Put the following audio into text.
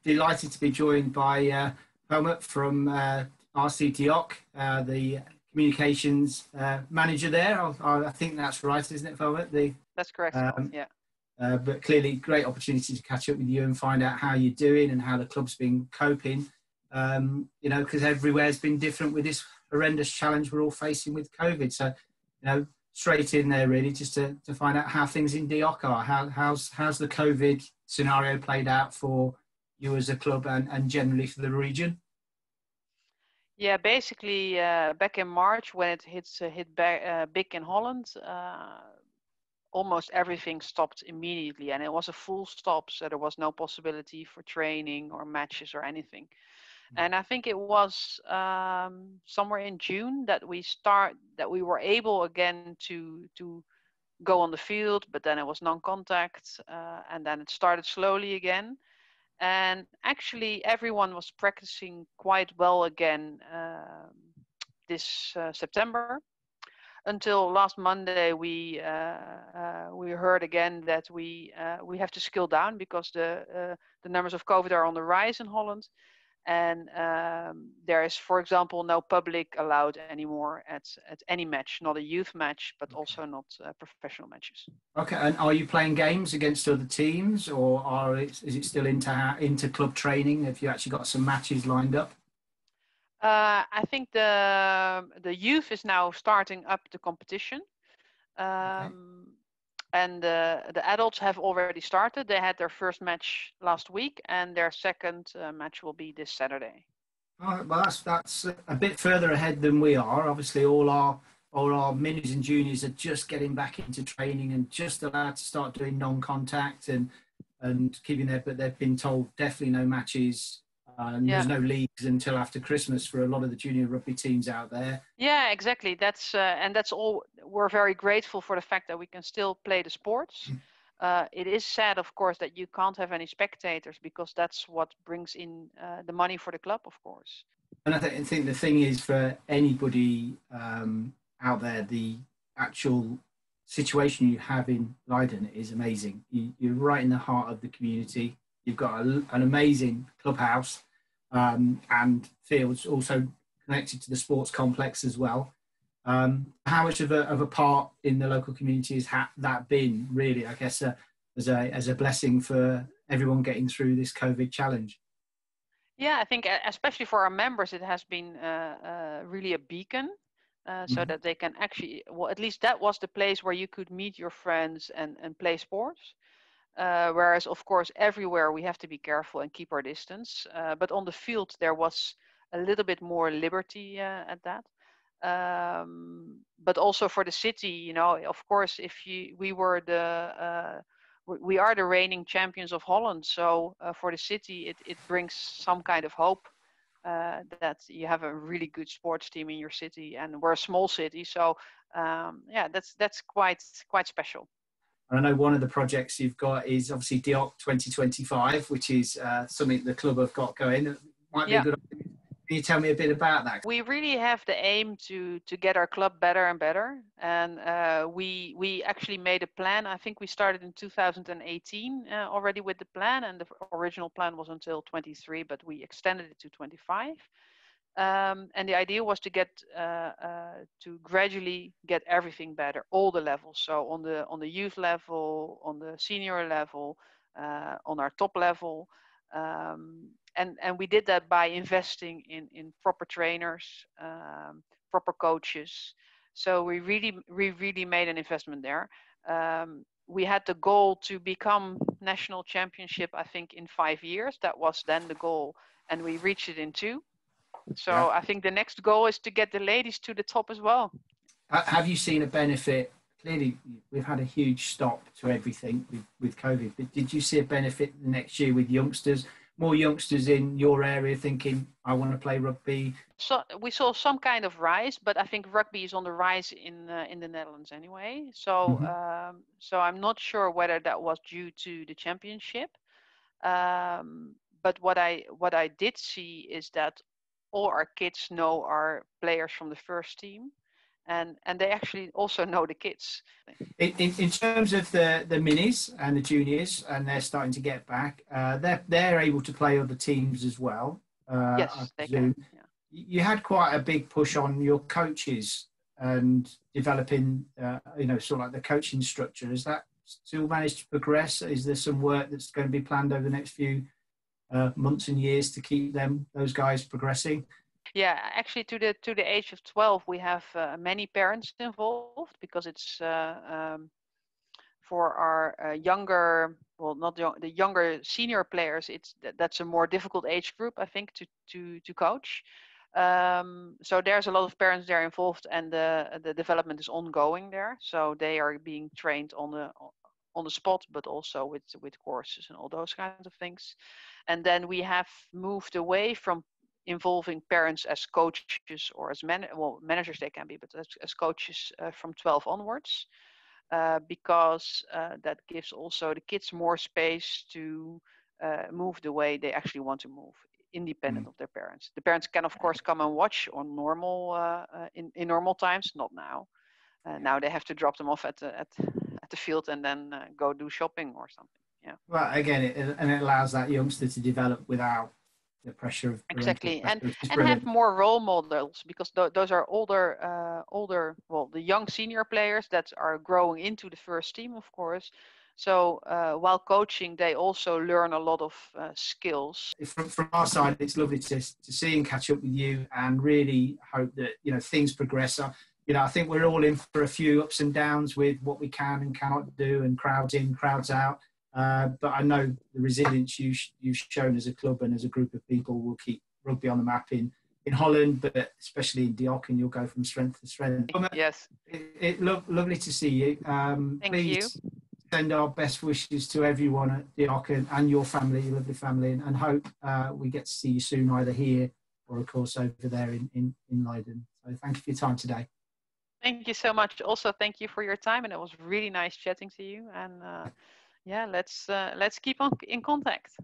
delighted to be joined by Helmut from RC DIOK, the communications manager there. I think that's right, isn't it, Helmut? That's correct, yeah. But clearly, great opportunity to catch up with you and find out how you're doing and how the club's been coping. Because everywhere's been different with this horrendous challenge we're all facing with COVID. So, straight in there really, just to find out how things in DIOK are. How's the COVID scenario played out for you as a club and generally for the region? Yeah, basically back in March when it hit big in Holland, almost everything stopped immediately, and it was a full stop, so there was no possibility for training or matches or anything. And I think it was somewhere in June that we were able again to go on the field, but then it was non-contact, and then it started slowly again. And actually, everyone was practicing quite well again this September. Until last Monday, we heard again that we have to scale down because the numbers of COVID are on the rise in Holland. And there is, for example, no public allowed anymore at any match, not a youth match, but also not professional matches. Okay, and are you playing games against other teams, or is it still into club training? Have you actually got some matches lined up? I think the youth is now starting up the competition. Okay. And the adults have already started. They had their first match last week, and their second match will be this Saturday. Oh, well, that's a bit further ahead than we are. Obviously, all our minis and juniors are just getting back into training and just allowed to start doing non-contact and keeping there. But they've been told definitely no matches. There's no leagues until after Christmas for a lot of the junior rugby teams out there. Yeah, exactly. That's all. We're very grateful for the fact that we can still play the sports. It is sad, of course, that you can't have any spectators because that's what brings in the money for the club, of course. And I think the thing is for anybody out there, the actual situation you have in Leiden is amazing. You're right in the heart of the community. You've got an amazing clubhouse and fields also connected to the sports complex as well. How much of a part in the local community has that been, really, I guess, as a blessing for everyone getting through this COVID challenge? Yeah, I think especially for our members, it has been really a beacon. So that they can actually, well, at least that was the place where you could meet your friends and play sports. Whereas, of course, everywhere we have to be careful and keep our distance. But on the field, there was a little bit more liberty at that. But also for the city, of course, we are the reigning champions of Holland. So for the city, it brings some kind of hope that you have a really good sports team in your city, and we're a small city. So that's quite special. I know one of the projects you've got is obviously DIOK 2025, which is something the club have got going. It might be a good idea. Can you tell me a bit about that? We really have the aim to get our club better and better. And we actually made a plan. I think we started in 2018 already with the plan. And the original plan was until 23, but we extended it to 25. And the idea was to to gradually get everything better, all the levels. So on the youth level, on the senior level, on our top level, and we did that by investing in proper trainers, proper coaches. So we really made an investment there. We had the goal to become national championship, I think, in 5 years. That was then the goal, and we reached it in 2. So I think the next goal is to get the ladies to the top as well. Have you seen a benefit? Clearly, we've had a huge stop to everything with COVID, but did you see a benefit next year with youngsters, more youngsters in your area thinking, I want to play rugby? So we saw some kind of rise, but I think rugby is on the rise in the Netherlands anyway. So so I'm not sure whether that was due to the championship. But what I did see is that all our kids know our players from the first team, and they actually also know the kids. In terms of the minis and the juniors, and they're starting to get back, they're able to play other teams as well. I Yes, they presume. can. Yeah. You had quite a big push on your coaches and developing, sort of like the coaching structure. Has that still managed to progress? Is there some work that's going to be planned over the next few months and years to keep those guys progressing? Yeah, actually, to the age of 12, we have many parents involved, because it's for our younger, well, not young, the younger senior players. That's a more difficult age group, I think, to coach. So there's a lot of parents there involved, and the development is ongoing there. So they are being trained on the spot, but also with courses and all those kinds of things. And then we have moved away from involving parents as coaches or as managers they can be, but as coaches from 12 onwards, because that gives also the kids more space to move the way they actually want to move, independent of their parents. The parents can, of course, come and watch on normal in normal times, not now. Now they have to drop them off at the field and then go do shopping or something. Yeah. Well, again, it allows that youngster to develop without the pressure of exactly pressure, and have more role models, because those are older, well, the young senior players that are growing into the first team, of course. So while coaching, they also learn a lot of skills. From our side, it's lovely to see and catch up with you, and really hope that things progress. I think we're all in for a few ups and downs with what we can and cannot do, and crowds in, crowds out. But I know the resilience you've shown as a club and as a group of people will keep rugby on the map in Holland, but especially in DIOK, and you'll go from strength to strength. Yes. Lovely to see you. Thank you. Send our best wishes to everyone at DIOK and your family, your lovely family, and hope we get to see you soon, either here or, of course, over there in Leiden. So thank you for your time today. Thank you so much. Also, thank you for your time, and it was really nice chatting to you. And yeah, let's keep on in contact.